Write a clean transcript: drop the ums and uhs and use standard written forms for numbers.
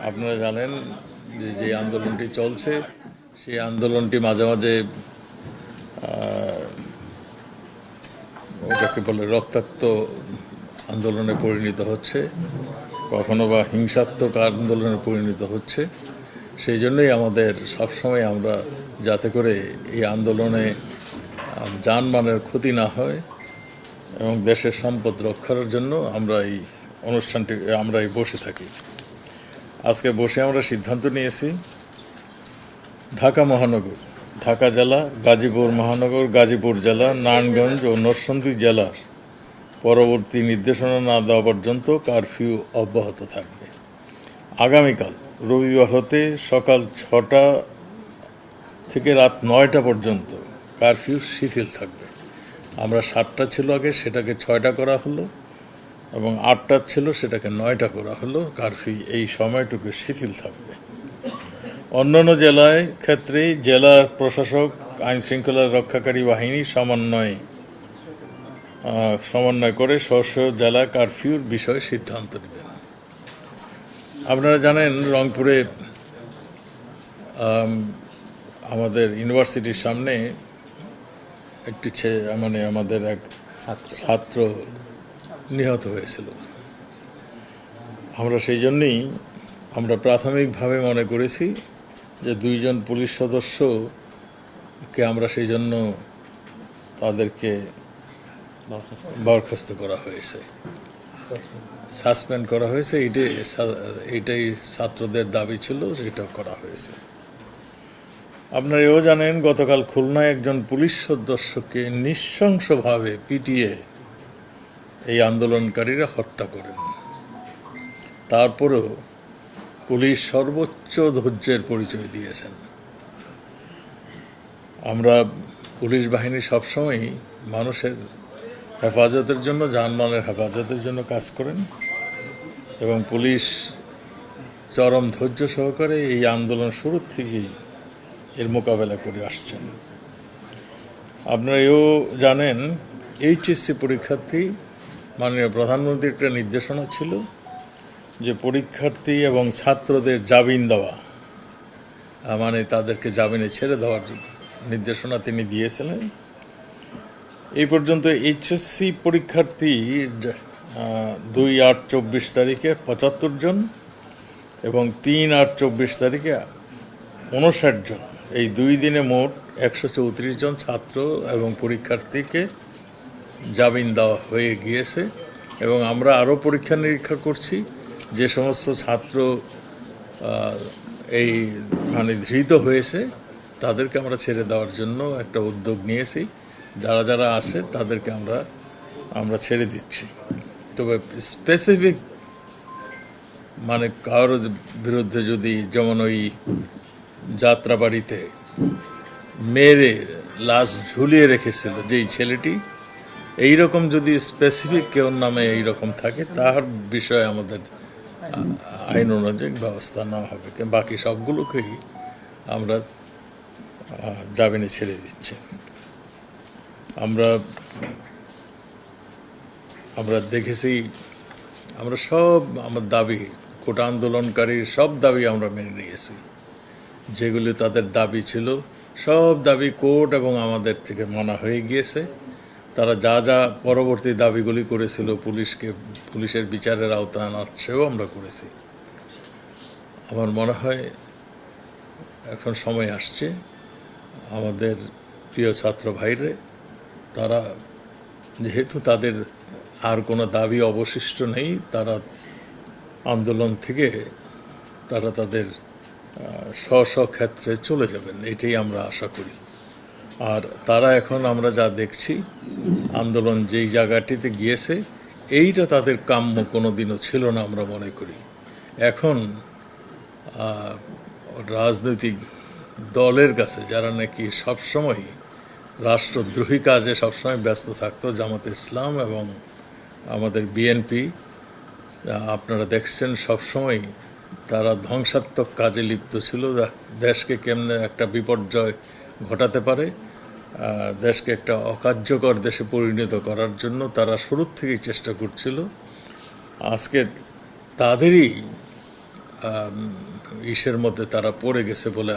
আপনারা জানেন যে যে আন্দোলনটি চলছে সেই আন্দোলনটি মাঝে মাঝে ওটাকে বলে রক্তাক্ত আন্দোলনে পরিণত হচ্ছে, কখনো বা হিংসাত্মক আন্দোলনে পরিণত হচ্ছে। সেই জন্যই আমাদের সবসময় আমরা যাতে করে এই আন্দোলনে জানমালের ক্ষতি না হয় এবং দেশের সম্পদ রক্ষার জন্য আমরা এই অনুষ্ঠানটি আমরা এই বসে থাকি। আজকে বসে আমরা সিদ্ধান্ত নিয়েছি ঢাকা মহানগর, ঢাকা জেলা, গাজীপুর মহানগর, গাজীপুর জেলা, নারায়ণগঞ্জ ও নরসিংদী জেলার পরবর্তী নির্দেশনা না দেওয়া পর্যন্ত কারফিউ অব্যাহত থাকবে। আগামীকাল রবিবার হতে সকাল 6টা থেকে রাত 9টা পর্যন্ত কারফিউ শিথিল থাকবে। আমরা 7টা ছিল আগে, সেটাকে 6টা করা হলো, এবং 8টা ছিল সেটাকে 9টা করা হলো। কারফিউ এই সময়টুকু শিথিল থাকবে। অন্যান্য জেলায় ক্ষেত্রেই জেলা প্রশাসক, আইন শৃঙ্খলা রক্ষাকারী বাহিনী সমন্বয় করে স্ব জেলা কারফিউর বিষয়ে সিদ্ধান্ত নেবেন। আপনারা জানেন রংপুরে আমাদের ইউনিভার্সিটির সামনে একটি আমাদের এক ছাত্র নিহত হয়েছিল। আমরা সেই জন্যই আমরা প্রাথমিকভাবে মনে করেছি যে 2 জন পুলিশ সদস্যকে আমরা সেই জন্য তাদেরকে বরখাস্ত করা হয়েছে, সাসপেন্ড করা হয়েছে। এইটাই ছাত্রদের দাবি ছিল, এটাও করা হয়েছে। আপনারা এও জানেন গতকাল খুলনায় একজন পুলিশ সদস্যকে নৃশংসভাবে পিটিয়ে এই আন্দোলনকারীরা হত্যা করেন। তারপরেও পুলিশ সর্বোচ্চ ধৈর্যের পরিচয় দিয়েছেন। আমরা পুলিশ বাহিনী সবসময় মানুষের হেফাজতের জন্য, জানমালের হেফাজতের জন্য কাজ করেন, এবং পুলিশ চরম ধৈর্য সহকারে এই আন্দোলন শুরু থেকেই এর মোকাবেলা করে আসছেন। আপনারা এও জানেন এইচএসসি পরীক্ষার্থী, মাননীয় প্রধানমন্ত্রীর একটা নির্দেশনা ছিল যে পরীক্ষার্থী এবং ছাত্রদের জামিন দেওয়া, তাদেরকে জামিনে ছেড়ে দেওয়ার নির্দেশনা তিনি দিয়েছিলেন। এই পর্যন্ত এইচএসসি পরীক্ষার্থী 2/8/24 তারিখে 75 জন এবং 3/8/24 তারিখে 59 জন, এই 2 দিনে মোট 134 জন ছাত্র এবং পরীক্ষার্থীকে জামিন দেওয়া হয়ে গিয়েছে। এবং আমরা আরও পরীক্ষা নিরীক্ষা করছি, যে সমস্ত ছাত্র ধৃত হয়েছে তাদেরকে আমরা ছেড়ে দেওয়ার জন্য একটা উদ্যোগ নিয়েছি। যারা যারা আছে তাদেরকে আমরা ছেড়ে দিচ্ছি। তবে স্পেসিফিক কারোর বিরুদ্ধে যদি, যেমন ওই যাত্রাবাড়িতে মেরে লাশ ঝুলিয়ে রেখেছিল যেই ছেলেটি, এইরকম যদি স্পেসিফিক কেউ নামে এইরকম থাকে, তার বিষয়ে আমাদের আইন অনুযায়ী ব্যবস্থা নেওয়া হবে। বাকি সবগুলোকেই আমরা জামিনে ছেড়ে দিচ্ছি। আমরা দেখেছি, আমরা সব আমার দাবি, কোটা আন্দোলনকারীর সব দাবি আমরা মেনে নিয়েছি। যেগুলি তাদের দাবি ছিল, সব দাবি কোর্ট এবং আমাদের থেকে মানা হয়ে গিয়েছে। তারা যা যা পরবর্তী দাবিগুলি করেছিল, পুলিশের বিচারের আওতায় আনার, সেও আমরা করেছি। আমার মনে হয় এখন সময় আসছে আমাদের প্রিয় ছাত্র ভাইরে, তারা যেহেতু তাদের আর কোনো দাবি অবশিষ্ট নেই, তারা আন্দোলন থেকে তাদের স্ব ক্ষেত্রে চলে যাবেন, এটাই আমরা আশা করি। আর তারা এখন আমরা যা দেখছি, আন্দোলন যেই জায়গাটিতে গিয়েছে, এইটা তাদের কাম্য কোনো দিনও ছিল না আমরা মনে করি। এখন রাজনৈতিক দলের কাছে, যারা নাকি সবসময় রাষ্ট্রদ্রোহী কাজে সবসময় ব্যস্ত থাকতো, জামাতে ইসলাম এবং আমাদের বিএনপি, আপনারা দেখছেন সবসময় তারা ধ্বংসাত্মক কাজে লিপ্ত ছিল। দেশকে কেমনে একটা বিপর্যয় ঘটাতে পারে, দেশকে একটা অকার্যকর দেশে পরিণত করার জন্য তারা শুরুর থেকেই চেষ্টা করছিল। আজকে তাদেরই ইসের মধ্যে তারা পড়ে গেছে বলে